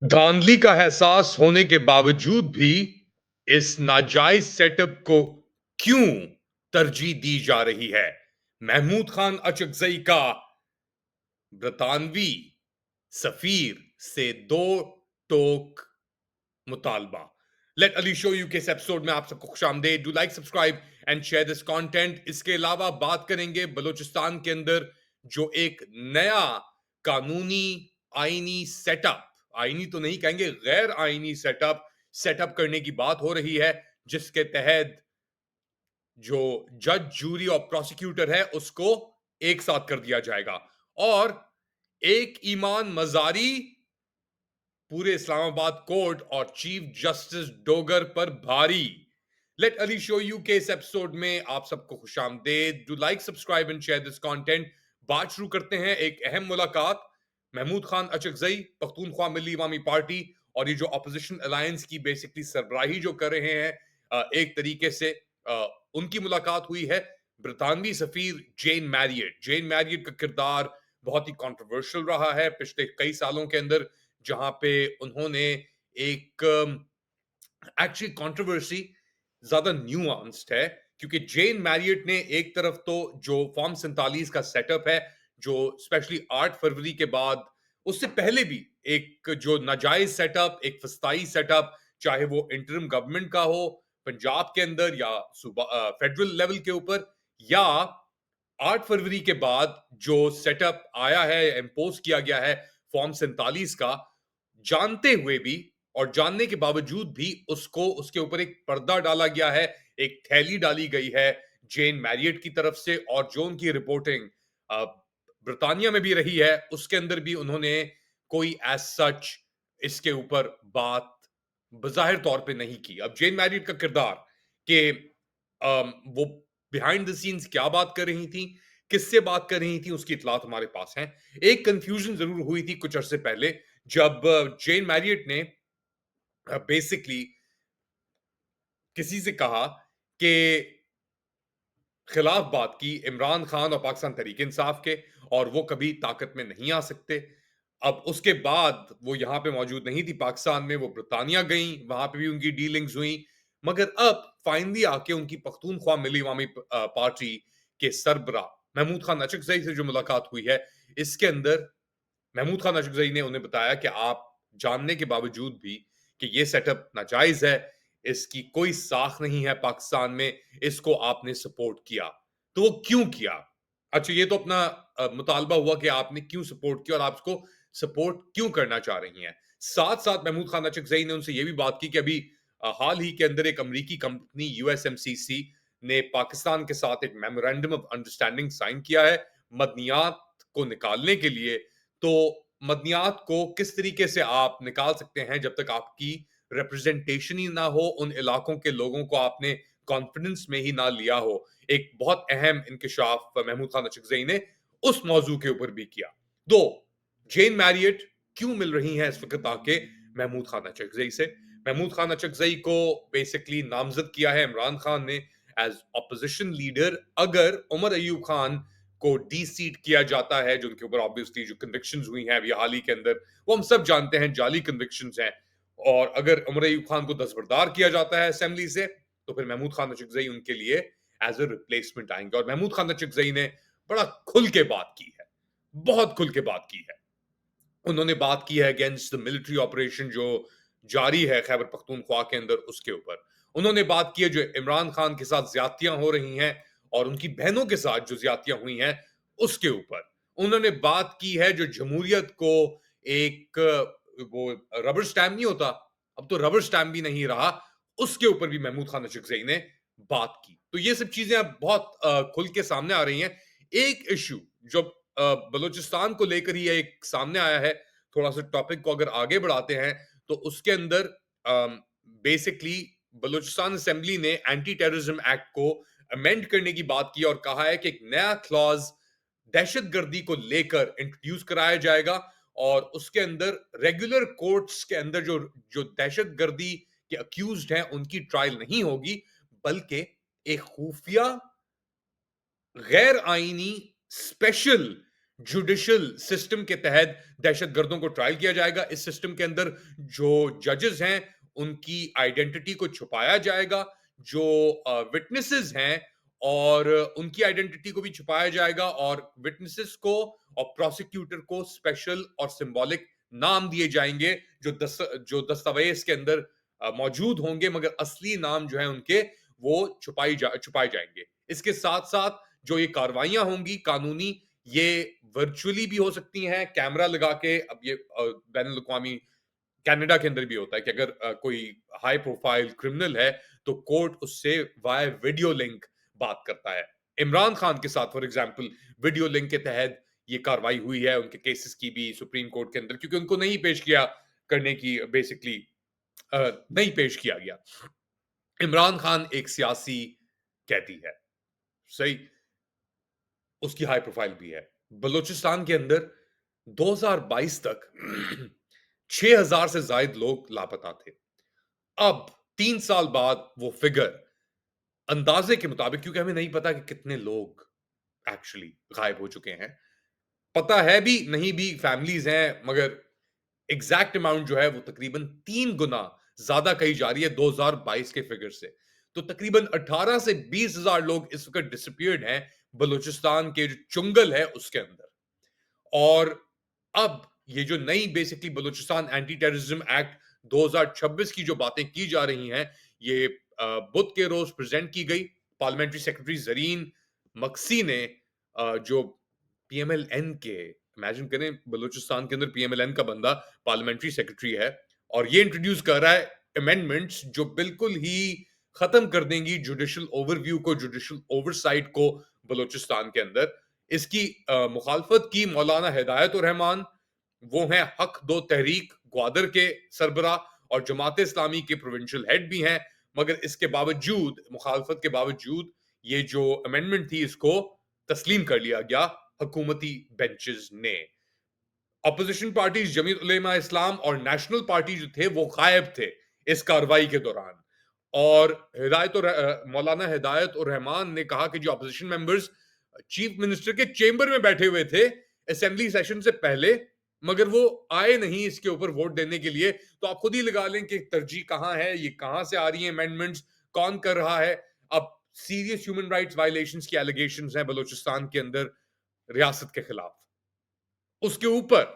धांधली का एहसास होने के बावजूद भी इस नाजायज सेटअप को क्यों तरजीह दी जा रही है? महमूद खान अचकजई का बरतानवी सफीर से दो टोक मुतालबा। लेट अली शो यू के इस एपिसोड में आप सबको खुशामदेद। Do like, subscribe and share this content. इसके अलावा बात करेंगे बलूचिस्तान के अंदर जो एक नया कानूनी आईनी सेटअप, आईनी तो नहीं कहेंगे, गैर आईनी सेटअप करने की बात हो रही है, जिसके तहत जो जज, जूरी और प्रोसिक्यूटर है उसको एक साथ कर दिया जाएगा। और एक ईमान मजारी पूरे इस्लामाबाद कोर्ट और चीफ जस्टिस डोगर पर भारी। लेट अली शो यू के इस एपिसोड में आप सबको खुशामदेद। Do like, subscribe and share this content. बात शुरू करते हैं एक अहम मुलाकात। महमूद खान अचकजई, पख्तूनख्वा मिली इमामी पार्टी और ये जो अपोजिशन अलायंस की बेसिकली सरबराही जो कर रहे हैं, एक तरीके से उनकी मुलाकात हुई है ब्रितानवी सफीर जेन मैरियट का किरदार बहुत ही कंट्रोवर्शियल रहा है पिछले कई सालों के अंदर, जहां पे उन्होंने एक एक्चुअली कंट्रोवर्सी ज्यादा न्यूआंस्ड है, क्योंकि जेन मैरियट ने एक तरफ तो जो फॉर्म 47 का सेटअप है, जो स्पेशली 8 फरवरी के बाद, उससे पहले भी एक जो नाजायज सेटअप, एक फस्ताई सेटअप, चाहे वो इंटरिम गवर्नमेंट का हो पंजाब के अंदर या फेडरल लेवल के ऊपर, या 8 फरवरी के बाद जो सेटअप आया है, इम्पोज किया गया है फॉर्म 47 का, जानते हुए भी और जानने के बावजूद भी उसको उसके ऊपर एक पर्दा डाला गया है, एक थैली डाली गई है जेन मैरियट की तरफ से। और जो उनकी रिपोर्टिंग ब्रिटानिया में भी रही है, उसके अंदर भी उन्होंने कोई एज सच इसके ऊपर बात बजाहिर तौर पे नहीं की। अब जेन मैरियट का किरदार कि वो बिहाइंड द सीन्स क्या बात कर रही थी, किससे बात कर रही थी, उसकी इतलात हमारे पास है। एक कंफ्यूजन जरूर हुई थी कुछ अरसे पहले, जब जेन मैरियट ने बेसिकली किसी से कहा कि खिलाफ बात की इमरान खान और पाकिस्तान तहरीक इंसाफ के, और वो कभी ताकत में नहीं आ सकते। अब उसके बाद वो यहाँ पे मौजूद नहीं थी पाकिस्तान में, वो ब्रिटानिया गई, वहां पे भी उनकी डीलिंग्स हुई। मगर अब फाइनली आके उनकी पख्तूनख्वा मिली इमामी पार्टी के सरबरा महमूद खान अचकजई से जो मुलाकात हुई है, इसके अंदर महमूद खान अशरफजई ने उन्हें बताया कि आप जानने के बावजूद भी कि ये सेटअप नाजायज है, इसकी कोई साख नहीं है पाकिस्तान में, इसको आपने सपोर्ट किया। तो वो क्यों किया? अच्छा, ये तो अपना मुतालबा हुआ कि आपने क्यों सपोर्ट किया और आप इसको सपोर्ट क्यों करना चाह रही हैं। साथ साथ महमूद खान अचकजई ने उनसे ये भी बात की कि अभी हाल ही के अंदर एक अमरीकी कंपनी यूएसएमसीसी ने पाकिस्तान के साथ एक मेमोरेंडम ऑफ अंडरस्टैंडिंग साइन किया है मदनियात को निकालने के लिए। तो मदनियात को किस तरीके से आप निकाल सकते हैं जब तक आपकी रिप्रेजेंटेशन ही ना हो, उन इलाकों के लोगों को आपने कॉन्फिडेंस में ही ना लिया हो। एक बहुत अहम इंकशाफ महमूद खान अचकजई ने उस मौजू के ऊपर भी किया। दो, जेन मैरियट क्यों मिल रही हैं इस वक्त आके महमूद खान अचकजई से? महमूद खान अचकजई को बेसिकली नामजद किया है इमरान खान ने एज ऑपोजिशन लीडर, अगर उमर अयूब खान को डी सीट किया जाता है, जो उनके ऊपर ऑब्वियसली जो कन्विक्शंस हुई हैं अभी हाल ही के अंदर, वो हम सब जानते हैं जाली कन्विक्शंस हैं। और अगर उमर अयूब खान को दस्तबरदार किया जाता है असेंबली से, तो फिर महमूद खान अचकजई उनके लिए एज अ रिप्लेसमेंट आएंगे। और महमूद खान अचकजई ने बड़ा खुल के बात की है, बहुत खुल के बात की है। उन्होंने बात की है अगेंस्ट द मिलिट्री ऑपरेशन जो जारी है खैबर पख्तूनख्वा के अंदर, उसके ऊपर उन्होंने बात की है जो इमरान खान के साथ ज्यादतियां हो रही हैं और उनकी बहनों के साथ जो ज्यादतियां हुई हैं उसके ऊपर उन्होंने बात की है। जो जमहूरियत को एक वो रबर स्टैम्प नहीं होता, अब तो रबर स्टैम्प भी नहीं रहा, उसके ऊपर भी महमूद खान अशरफजई ने बात की। तो ये सब चीजें अब बहुत खुल के सामने आ रही हैं। एक इशू जो बलूचिस्तान को लेकर ही एक सामने आया है, थोड़ा सा टॉपिक को अगर आगे बढ़ाते हैं, तो उसके अंदर बेसिकली बलूचिस्तान असेंबली ने एंटी टेररिज्म एक्ट को अमेंड करने की बात की और कहा है कि एक नया क्लॉज दहशतगर्दी को लेकर इंट्रोड्यूस कराया जाएगा, और उसके अंदर रेगुलर कोर्ट्स के अंदर जो जो दहशतगर्दी के अक्यूज्ड हैं उनकी ट्रायल नहीं होगी, बल्कि एक खुफिया गैर आईनी स्पेशल जुडिशियल सिस्टम के तहत दहशतगर्दों को ट्रायल किया जाएगा। इस सिस्टम के अंदर जो जजेस हैं, उनकी आइडेंटिटी को छुपाया जाएगा। जो विटनेसेस हैं और उनकी आइडेंटिटी को भी छुपाया जाएगा और विटनेसेस को और प्रोसिक्यूटर को स्पेशल और सिंबॉलिक नाम दिए जाएंगे जो दस्तावेज के अंदर मौजूद होंगे, मगर असली नाम जो है उनके वो छुपाए जाएंगे। इसके साथ साथ जो ये कार्रवाइयां होंगी कानूनी, ये वर्चुअली भी हो सकती हैं, कैमरा लगा के। अब ये बैनुल अक़वामी कनाडा के अंदर भी होता है कि अगर कोई हाई प्रोफाइल क्रिमिनल है तो कोर्ट उससे वाया वीडियो लिंक बात करता है। इमरान खान के साथ फॉर एग्जांपल वीडियो लिंक के तहत ये कार्रवाई हुई है, उनके केसेस की भी सुप्रीम कोर्ट के अंदर, क्योंकि उनको नहीं पेश किया करने की बेसिकली नहीं पेश किया गया। इमरान खान एक सियासी कैदी है, सही, उसकी हाई प्रोफाइल भी है। बलूचिस्तान के अंदर 2022 तक 6000 से ज्यादा लोग लापता थे। अब 3 साल बाद वो फिगर अंदाजे के मुताबिक, क्योंकि हमें नहीं पता कि कितने लोग एक्चुअली गायब हो चुके हैं, पता है भी नहीं भी, फैमिलीज हैं, मगर एग्जैक्ट अमाउंट जो है वो तकरीबन 3 गुना ज्यादा कही जा रही है 2022 के फिगर से। तो तकरीबन 18 से 20 हजार लोग इस वक्त डिसअपियर्ड हैं बलूचिस्तान के जो चुंगल है उसके अंदर। और अब ये जो नई basically Balochistan anti terrorism act 2026 की जो बातें की जा रही हैं, ये बुध के रोज प्रेजेंट की गई। पार्लियामेंट्री सेक्रेटरी जरीन मक्सी ने जो पीएमएलएन के, इमेजिन करें बलूचिस्तान के अंदर पीएमएलएन का बंदा पार्लियामेंट्री सेक्रेटरी है और ये इंट्रोड्यूस कर रहा है अमेंडमेंट्स जो बिल्कुल ही खत्म कर देंगी जुडिशियल ओवरव्यू को, जुडिशियल ओवरसाइट को बलूचिस्तान के अंदर। इसकी मुखालफत की मौलाना हिदायत उर रहमान, वो हैं हक दो तहरीक ग्वादर के सरबरा और जमात इस्लामी के प्रोविंशियल हेड भी हैं। मगर इसके बावजूद, मुखालफत के बावजूद, ये जो अमेंडमेंट थी इसको तस्लीम कर लिया गया हुकूमती बेंचेस ने। अपोजिशन पार्टीज जमीयत उलेमा इस्लाम और नेशनल पार्टी जो थे वो गायब थे इस कार्रवाई के दौरान। और मौलाना हिदायत उर रहमान ने कहा कि जो अपोजिशन मेंबर्स चीफ मिनिस्टर के चेंबर में बैठे हुए थे असेंबली सेशन से पहले, मगर वो आए नहीं इसके ऊपर वोट देने के लिए। तो आप खुद ही लगा लें कि तरजीह कहां है, ये कहां से आ रही है अमेंडमेंट्स, कौन कर रहा है। अब सीरियस ह्यूमन राइट्स वायलेशंस की एलिगेशंस हैं बलूचिस्तान के अंदर रियासत के खिलाफ। उसके ऊपर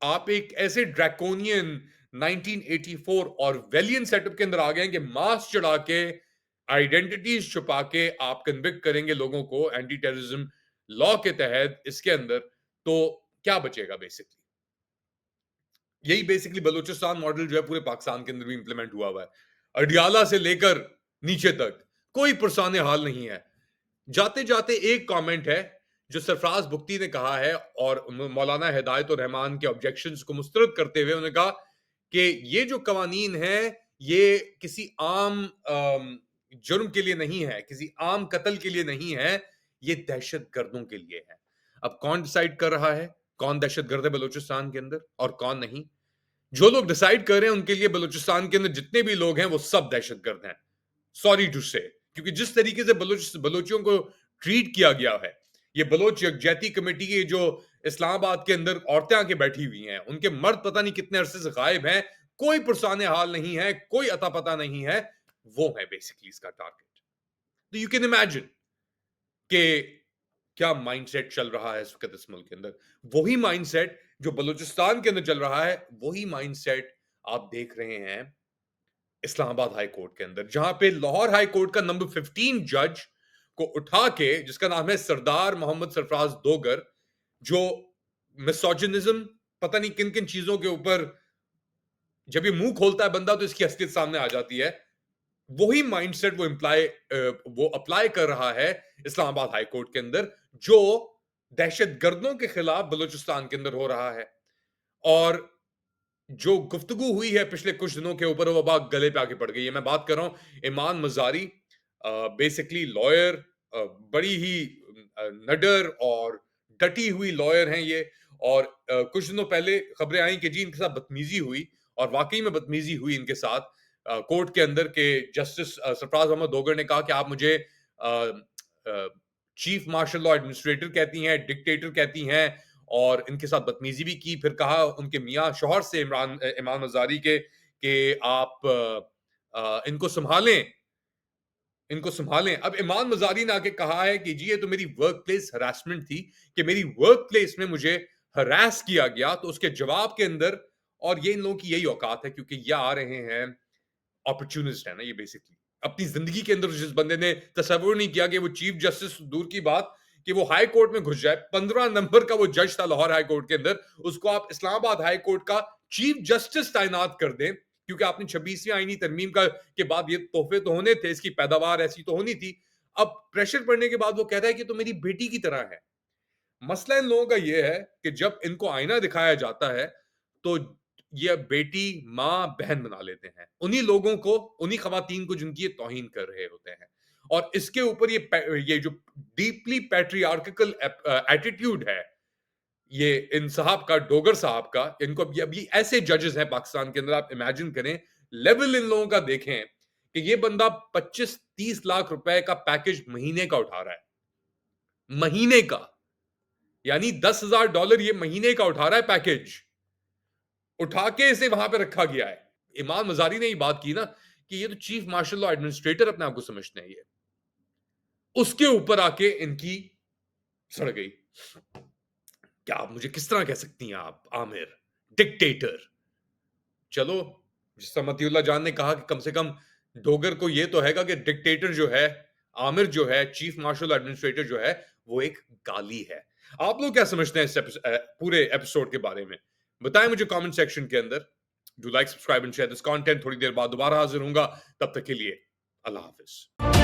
आप एक ऐसे ड्रैकोनियन 1984 और वेलियन सेटअप के अंदर आ गए हैं कि मास्क चढ़ा के, आइडेंटिटीज छुपा के आप कन्विक्ट करेंगे लोगों को एंटी टेररिज्म लॉ के तहत इसके अंदर। तो क्या बचेगा बेसिकली? यही बेसिकली बलूचिस्तान मॉडल जो है पूरे पाकिस्तान के अंदर भी इंप्लीमेंट हुआ हुआ है। अडियाला से लेकर नीचे तक कोई पुरसाने हाल नहीं है। जाते जाते एक कमेंट है जो सरफराज बुख्ती ने कहा है और मौलाना हिदायत उर रहमान के ऑब्जेक्शंस को मुस्तरद करते हुए उन्होंने कहा कि ये जो कवानीन है ये किसी आम जुर्म के लिए नहीं है, किसी आम कत्ल के लिए नहीं है, ये दहशत गर्दों के लिए है। अब कौन डिसाइड कर रहा है कौन दहशत गर्द है बलूचिस्तान के अंदर और कौन नहीं? जो लोग डिसाइड कर रहे हैं उनके लिए बलूचिस्तान के अंदर जितने भी लोग हैं वो सब दहशतगर्द हैं, सॉरी टू से। क्योंकि जिस तरीके से बलूचियों को ट्रीट किया गया है, ये बलोच यकजहती कमेटी की जो इस्लामाबाद के अंदर औरतें आके बैठी हुई हैं, उनके मर्द पता नहीं कितने अरसे से गायब हैं, कोई पुरसाने हाल नहीं है, कोई अता पता नहीं है, वो है बेसिकली इसका टारगेट। तो यू कैन इमेजिन कि क्या माइंडसेट चल रहा है इस वक्त इस मुल्क के अंदर। वही माइंडसेट जो बलूचिस्तान के अंदर चल रहा है, वही माइंडसेट आप देख रहे हैं इस्लामाबाद हाई कोर्ट के अंदर, जहां पे लाहौर हाई कोर्ट का नंबर 15 जज को उठा के, जिसका नाम है सरदार मोहम्मद सरफराज दोगर, जो मिसोजिनिज्म, पता नहीं किन किन चीजों के ऊपर जब ये मुंह खोलता है बंदा तो इसकी असलियत सामने आ जाती है, वही माइंडसेट वो अप्लाई कर रहा है इस्लामाबाद हाई कोर्ट के अंदर, जो दहशत गर्दों के खिलाफ बलूचिस्तान के अंदर हो रहा है। और जो गुफ्तगू हुई है पिछले कुछ दिनों के ऊपर, वो बात गले पे आके पड़ गई है। मैं बात कर रहा हूं ईमान मजारी, बेसिकली लॉयर, बड़ी ही नडर और डटी हुई लॉयर हैं ये। और कुछ दिनों पहले खबरें आई कि जी इनके साथ बदतमीजी हुई, और वाकई में बदतमीजी हुई इनके साथ कोर्ट के अंदर के जस्टिस सरफराज अहमद दोगर ने कहा कि आप मुझे चीफ मार्शल लॉ एडमिनिस्ट्रेटर कहती हैं, डिक्टेटर कहती हैं, और इनके साथ बदतमीजी भी की। फिर कहा उनके मियाँ शौहर से इमाम अज़ारी के कि आप इनको सँभालें, इनको सँभालें। अब इमाम अज़ारी ने आके कहा है कि जी ये तो मेरी वर्क प्लेस हैरेसमेंट थी कि मेरी वर्क प्लेस में मुझे हरास किया गया। तो उसके जवाब के अंदर और ये इन लोगों की यही औकात है क्योंकि ये आ रहे हैं अपॉर्चुनिस्ट है ना ये बेसिकली। अपनी ज़िंदगी के अंदर जिस बंदे ने तसव्वुर नहीं किया कि वो चीफ जस्टिस दूर की बात कि वो हाई कोर्ट में घुस जाए। 15 नंबर का वो जज था लाहौर हाई कोर्ट के अंदर, उसको आप इस्लामाबाद हाई कोर्ट का चीफ जस्टिस तैनात कर दें क्योंकि आपने 26वीं आईनी तरमीम का के बाद ये तोहफे तो होने थे, इसकी पैदावार ऐसी तो होनी थी। अब प्रेशर पड़ने के बाद वो कहता है कि तो मेरी बेटी की तरह है। मसला इन लोगों का ये है कि जब इनको आईना दिखाया जाता है, तो ये बेटी, माँ, बहन बना लेते हैं। उन्हीं लोगों को, उन्हीं खवातीन को जिनकी ये तौहीन कर रहे होते हैं। और इसके ऊपर ये जो डीपली पैट्रियार्किकल एटीट्यूड है, ये इन साहब का, डोगर साहब का, इनको अभी ऐसे जजेस हैं पाकिस्तान के अंदर, आप इमेजिन करें, लेवल इन लोगों का देखें कि ये बंदा 25-30 लाख रुपए का पैकेज महीने का उठा रहा है। महीने का। यानी $10,000 ये महीने का उठा रहा है पैकेज। उठा के इसे वहां पे रखा गया है। इमाम मजारी ने ये बात की ना कि ये तो चीफ मार्शल लॉ एडमिनिस्ट्रेटर अपने आप को समझते हैं ये। उसके ऊपर आके इनकी सड़ गई। क्या आप मुझे किस तरह कह सकती हैं आप आमिर डिक्टेटर? चलो, जिस तरह मतीउल्लाह जान ने कहा कि कम से कम डोगर को ये तो हैगा कि डिक्टेटर जो है, आमिर जो है, चीफ मार्शल एडमिनिस्ट्रेटर जो है, वो एक गाली है। आप लोग क्या समझते हैं इस पूरे एपिसोड के बारे में? बताएं मुझे कमेंट सेक्शन के अंदर। Do like, subscribe and share this content. थोड़ी देर बाद दोबारा हाजिर होऊंगा, तब तक के लिए अल्लाह हाफिज।